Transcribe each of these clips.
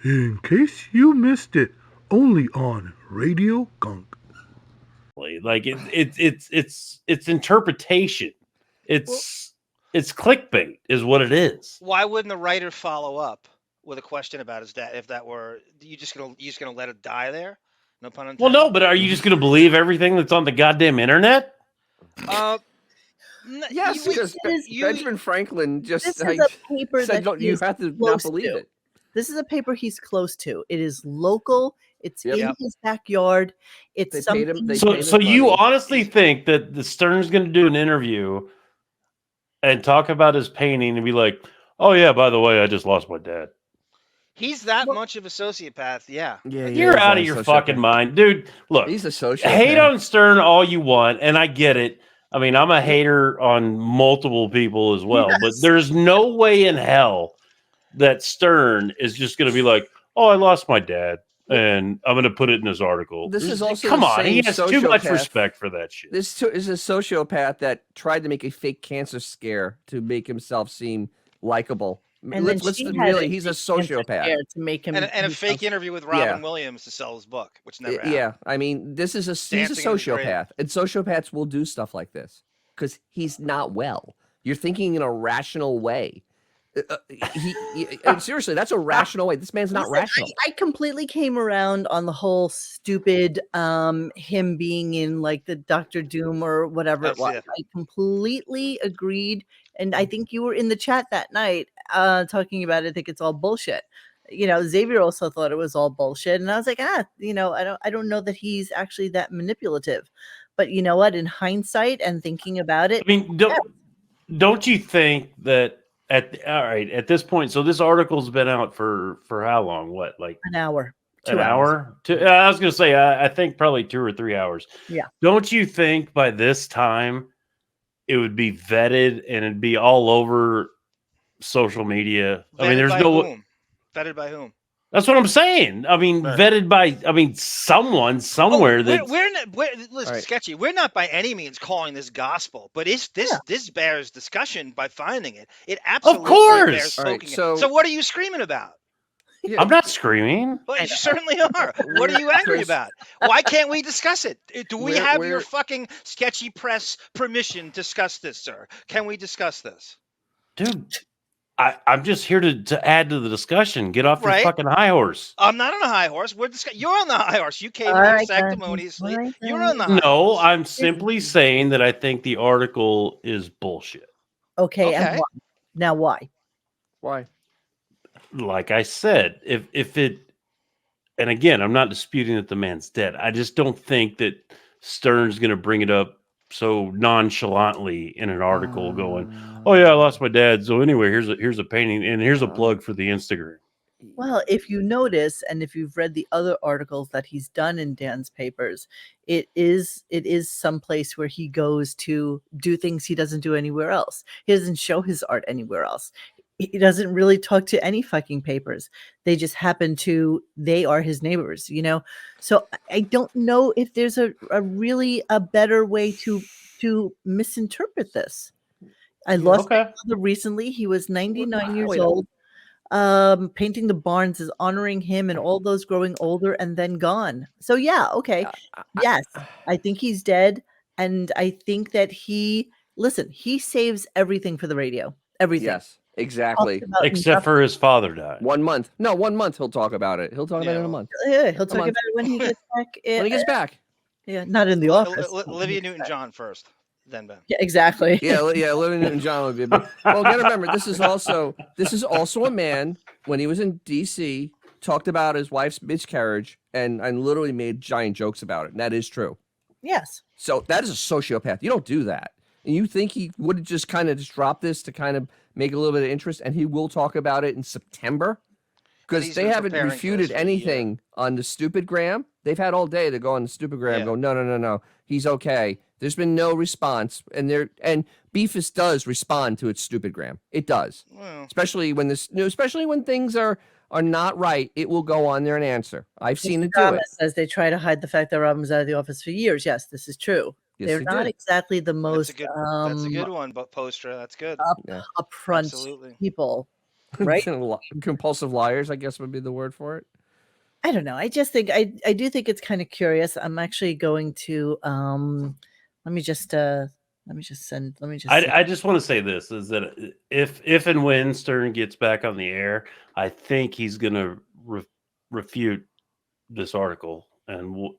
In case you missed it, only on Radio Gunk. Like it's interpretation. Well, It's clickbait, is what it is. why wouldn't the writer follow up with a question about his dad if that were you just gonna let it die there? No pun Well, intended. no, but are you just going to believe everything that's on the goddamn internet? Yes, because Benjamin Franklin just This is a paper said, that "Don't he you is have to not close believe to. it." This is a paper he's close to. It is local. It's Yep. in Yep. his backyard. It's They paid him- something. they So, paid so you money. honestly think that the Stern's going to do an interview and talk about his painting and be like, "Oh yeah, by the way, I just lost my dad." He's that much of a sociopath. Yeah. Yeah, You're out of your fucking mind, dude. Look, He's a sociopath. hate on Stern all you want, and I get it. I mean, I'm a hater on multiple people as well, but there's no way in hell that Stern is just going to be like, "Oh, I lost my dad, and I'm going to put it in this article." This is also come the on. He same has too much sociopath. respect for that shit. This is a sociopath that tried to make a fake cancer scare to make himself seem likable. And Let's then she had really, a he's a cancer sociopath. scare to make him And a himself- fake interview with Robin Williams to sell his book, which never happened. Yeah, I mean, he's a Dancing in his grave. sociopath, and sociopaths will do stuff like this because he's not well. You're thinking in a rational way. Seriously, that's a rational way. This man's not Listen, rational. I completely came around on the whole stupid him being in like the Doctor Doom or whatever it was. I completely agreed, and I think you were in the chat that night talking about it. I think it's all bullshit. You know, Xavier also thought it was all bullshit, and I was like, you know, I don't know that he's actually that manipulative. But you know what? In hindsight and thinking about it, I mean, don't you think that at this point? So this article's been out for how long? What, like an hour? An hour? I was going to say, I think probably 2 or 3 hours. Yeah. Don't you think by this time it would be vetted and it'd be all over social media? I mean, there's whom? Vetted by whom? That's what I'm saying. I mean, vetted by, someone somewhere. Listen, Sketchy. We're not by any means calling this gospel, but this bears discussion by finding it. It absolutely bears poking it. So what are you screaming about? I'm not screaming. Well, you certainly are. What are you angry about? Why can't we discuss it? Do we have your fucking Sketchy press permission to discuss this, sir? Can we discuss this? Dude, I'm just here to add to the discussion. Get off your fucking high horse. I'm not on a high horse. You're on the high horse. You came here sanctimoniously. You're on the high horse. No, I'm simply saying that I think the article is bullshit. Okay. And why? Now why? Why? Like I said, if it, and again, I'm not disputing that the man's dead. I just don't think that Stern's going to bring it up so nonchalantly in an article going, "Oh yeah, I lost my dad. So anyway, here's a painting and here's a plug for the Instagram." Well, if you notice, and if you've read the other articles that he's done in Dan's papers, it is some place where he goes to do things he doesn't do anywhere else. He doesn't show his art anywhere else. He doesn't really talk to any fucking papers. They just happen to, they are his neighbors, you know? So I don't know if there's a really a better way to misinterpret this. I lost my father recently. He was 99 years old. Painting the barns is honoring him and all those growing older and then gone. So yeah, okay. Yes, I think he's dead. And I think that he saves everything for the radio. Everything. Yes. Exactly. Except for his father died. 1 month. No, 1 month he'll talk about it. He'll talk about it in a month. Yeah, he'll talk about it when he gets back. When he gets back. Yeah, not in the office. Olivia Newton-John first, then Ben. Yeah, exactly. Yeah, Olivia Newton-John would be. Well, gotta remember, this is also a man when he was in D.C. talked about his wife's miscarriage and literally made giant jokes about it, and that is true. Yes. So that is a sociopath. You don't do that. And you think he would have just kind of just dropped this to kind of make a little bit of interest, and he will talk about it in September? Because they haven't refuted anything on the stupid gram. They've had all day to go on the stupid gram and go, no, he's okay. There's been no response. And Beefus does respond to its stupid gram. It does. Well, especially when things are not right, it will go on there and answer. I've seen it do it. As they try to hide the fact that Robin was out of the office for years. Yes, this is true. Yes, they're not exactly the most. That's a good one, but Postra. That's good. Upfront people. Right? Compulsive liars, I guess would be the word for it. I don't know. I just think I do think it's kind of curious. I'm actually going to let me just I just want to say this is that if and when Stern gets back on the air, I think he's going to refute this article and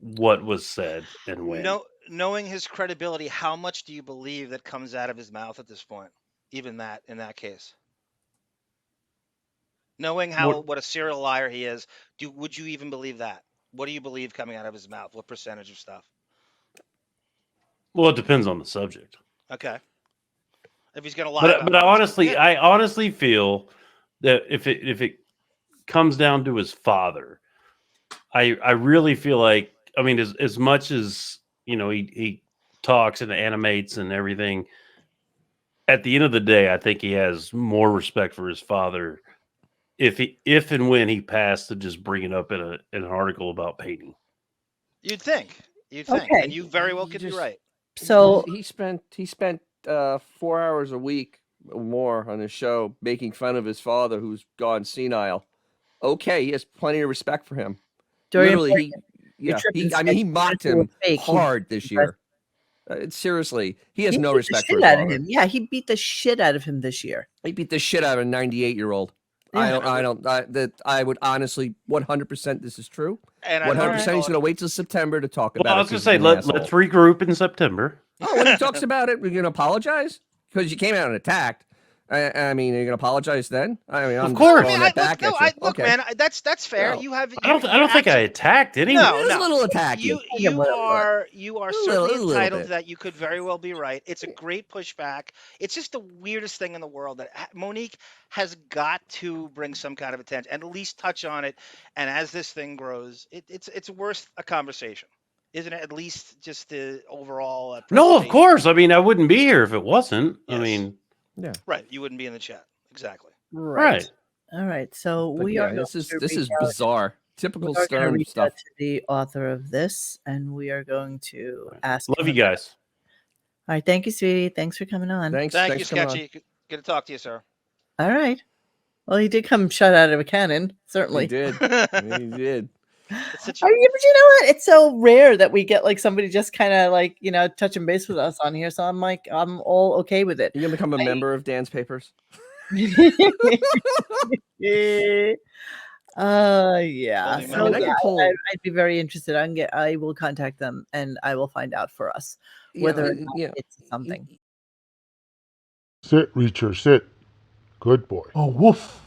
what was said and when. Knowing his credibility, how much do you believe that comes out of his mouth at this point? Even that, in that case, knowing what a serial liar he is, would you even believe that? What do you believe coming out of his mouth? What percentage of stuff? Well, it depends on the subject. Okay. If he's going to lie, but I honestly feel that if it comes down to his father, I really feel like, I mean, as much as he talks and animates and everything, at the end of the day, I think he has more respect for his father if and when he passed to just bring it up in an article about painting. You'd think, okay. And you very well could be right. So he spent 4 hours a week or more on his show making fun of his father, who's gone senile. Okay, he has plenty of respect for him. Literally, he mocked him hard this year. Seriously, he has no respect for his father. Yeah, he beat the shit out of him this year. He beat the shit out of a 98-year-old. Yeah. I would honestly 100% this is true. And 100% he's going to wait till September to talk about it. I was going to say, let's regroup in September. Oh, when he talks about it, we're going to apologize? Because you came out and attacked. I mean, are you going to apologize then? I mean, of course. Look, man, that's fair. No. I don't think I attacked anyone. No, a little attack. You are certainly entitled to that. You could very well be right. It's a great pushback. It's just the weirdest thing in the world that Monique has got to bring some kind of attention and at least touch on it. And as this thing grows, it's worth a conversation. Isn't it? At least just the overall. No, of course. I mean, I wouldn't be here if it wasn't. Yes. I mean. Yeah. Right. You wouldn't be in the chat. Exactly. Right. All right. So this is bizarre. Typical Stern stuff. To the author of this, and we are going to ask. Love you guys. All right. Thank you, sweetie. Thanks for coming on. Thank you, Sketchy. Good to talk to you, sir. All right. Well, he did come shot out of a cannon. Certainly. He did. He did. But you know what? It's so rare that we get like somebody just kind of like, touching base with us on here. So I'm all okay with it. You're going to become a member of Dan's Papers? Yeah. So I'd be very interested. I will contact them and I will find out for us whether or not it's something. Sit, Reacher, sit. Good boy. Oh, woof.